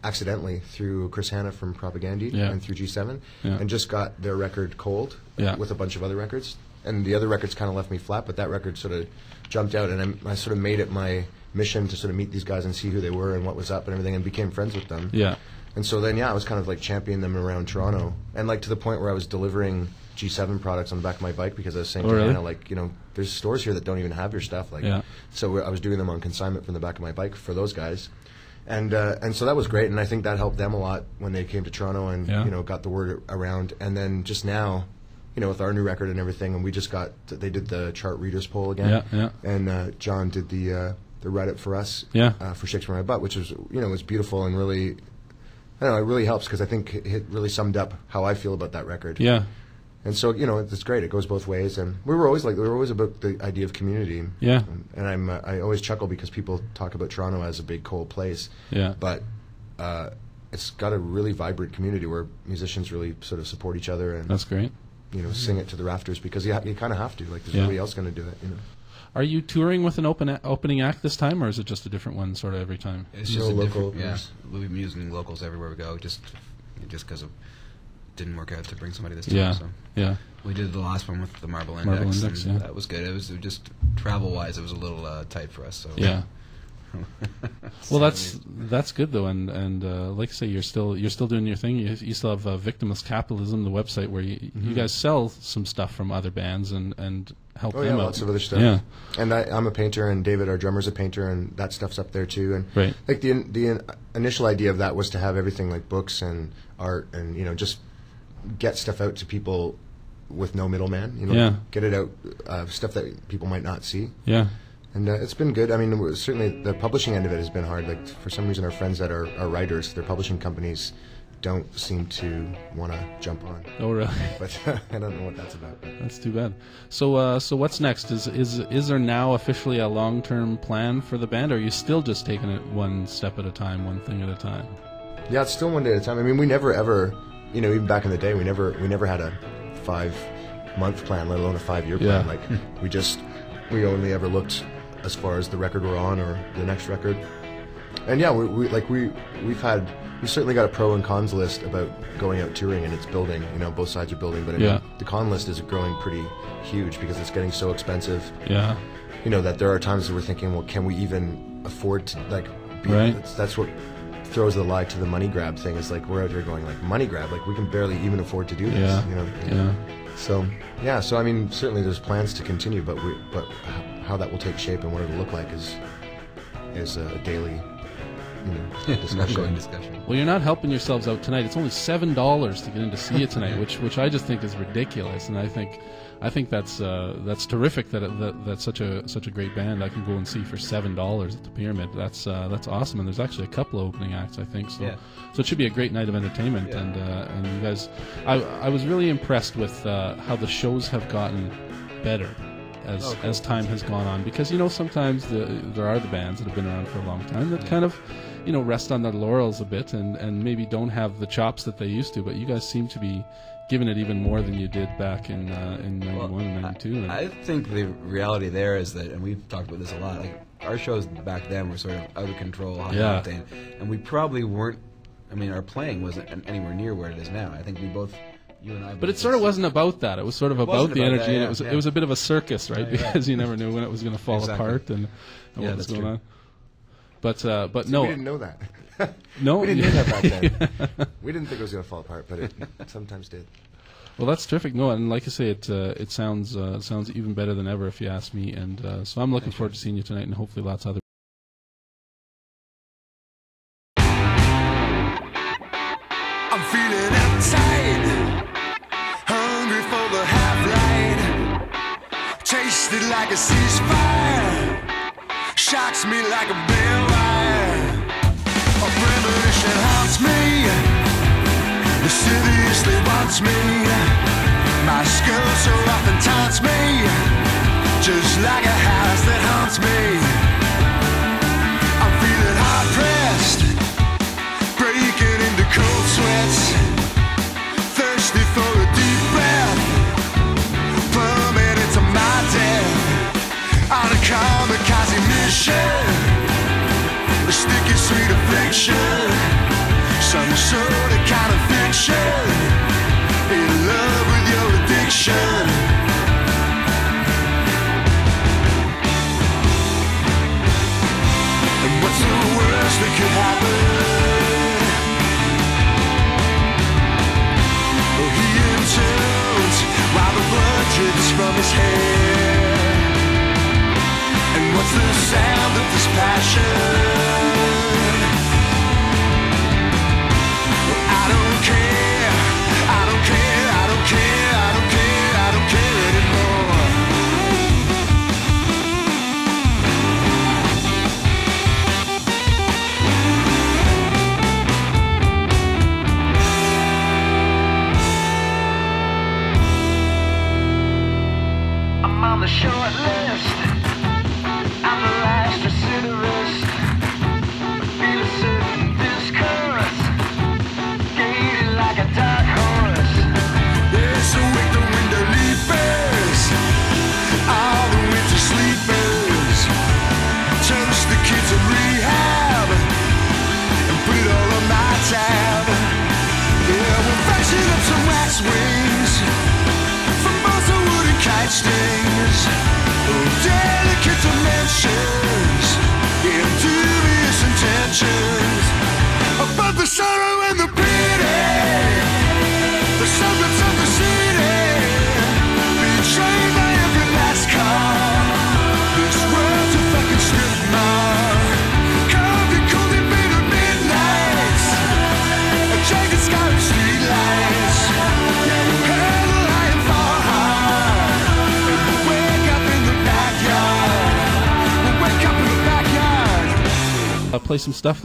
accidentally through Chris Hanna from Propagandhi and through G7, and just got their record Cold with a bunch of other records. And the other records kind of left me flat, but that record sort of jumped out, and I sort of made it my mission to sort of meet these guys and see who they were and what was up and everything, and became friends with them. Yeah. And so then, I was kind of like championing them around Toronto, and like to the point where I was delivering G7 products on the back of my bike, because I was saying to Hannah, like, there's stores here that don't even have your stuff. Like, so I was doing them on consignment from the back of my bike for those guys. And so that was great, and I think that helped them a lot when they came to Toronto and, got the word around. And then just now, with our new record and everything, and we just they did the chart readers poll again. And John did the write-up for us for Shakespeare in My Butt, which was, was beautiful and really, I don't know, it really helps, because I think it really summed up how I feel about that record. Yeah. And so, it's great. It goes both ways. And we were always about the idea of community. Yeah. And I always chuckle because people talk about Toronto as a big, cold place. Yeah. But it's got a really vibrant community where musicians really sort of support each other. And that's great. Sing it to the rafters, because you kind of have to. Like, there's nobody else going to do it, Are you touring with an opening act this time, or is it just a different one sort of every time? It's just local. Yeah, we'll be using locals everywhere we go, just because it didn't work out to bring somebody this time. Yeah, so. yeah. We did the last one with the Marble Index. Yeah. That was good. It was just travel-wise, it was a little tight for us. So. Yeah. Well, that's good though, and like I say, you're still doing your thing. You still have Victimless Capitalism, the website where you guys sell some stuff from other bands and help them out. Lots of other stuff. Yeah, and I'm a painter, and David, our drummer's a painter, and that stuff's up there too. And like the initial idea of that was to have everything like books and art, and just get stuff out to people with no middleman. Get it out, stuff that people might not see. Yeah. And it's been good. I mean, certainly the publishing end of it has been hard. Like, for some reason, our friends that are writers, their publishing companies don't seem to want to jump on. Oh, really? But I don't know what that's about. That's too bad. So what's next? Is there now officially a long-term plan for the band, or are you still just taking it one step at a time, one thing at a time? Yeah, it's still one day at a time. I mean, we never ever, even back in the day, we never had a 5-month plan, let alone a 5-year plan. Like, we only ever looked as far as the record we're on or the next record. And we've certainly got a pro and cons list about going out touring, and it's building, both sides are building, but I mean, the con list is growing pretty huge because it's getting so expensive. Yeah. That there are times that we're thinking, well, can we even afford to that's what throws the lie to the money grab thing, is like, we're out here going like, money grab, like we can barely even afford to do this. So I mean, certainly there's plans to continue, but how that will take shape and what it'll look like is a daily discussion. Well, you're not helping yourselves out tonight. It's only $7 to get in to see it tonight, which I just think is ridiculous, and I think that's terrific that's such a great band I can go and see for $7 at the Pyramid. That's awesome, and there's actually a couple of opening acts, I think. So it should be a great night of entertainment, and you guys, I was really impressed with how the shows have gotten better as time has gone on, because sometimes there are the bands that have been around for a long time that kind of rest on their laurels a bit and maybe don't have the chops that they used to, but you guys seem to be giving it even more than you did back in 91 and 92. I think the reality there is that, and we've talked about this a lot, like our shows back then were sort of out of control, and we probably weren't, I mean, our playing wasn't anywhere near where it is now. I think you and I. But it sort of wasn't about that. It was sort of about the energy, and it was a bit of a circus, right? Because you never knew when it was going to fall apart and what was going on. But no, we didn't know that. No, we didn't know that back then. We didn't think it was going to fall apart, but it sometimes did. Well, that's terrific. No, and like I say, it sounds even better than ever, if you ask me. And so I'm looking forward to seeing you tonight, and hopefully lots of other. I'm feeling uptight, hungry for the half-light, tasted like a ceasefire, shocks me like a bell wire. A premonition haunts me, mysteriously wants me, my skull so often taunts me, just like a house that haunts me. I'm feeling hard-pressed, breaking into cold sweats, thirsty for a deep breath, plummeting to my death, on a kamikaze mission, a sticky sweet affliction. some sort of kind of fiction, in love with your addiction. And what's the worst that could happen? Well, he intones while the blood drips from his hair. And what's the sound of this passion? I don't care, I don't care, I don't care, I don't care, I don't care anymore. I'm on the short list, I'm the last recidivist. I feel a certain discourse, gated like a dark horse. Yes, so wake the window leapers, all the winter sleepers. Toast the kids in rehab, and put it all on my tab. Yeah, we'll fashion up some wax wings from both the wood and kite stings. Oh, delicate dimensions, yeah, dubious intentions. Above the sorrow and the pity, the suburbs of the city, betrayed by every last car. This world's a fucking strip mall, cold and cold and bitter midnights, a jagged sky with street lights. Yeah, we pedal high and far hard, and we wake up in the backyard. We wake up in the backyard. Play some stuff.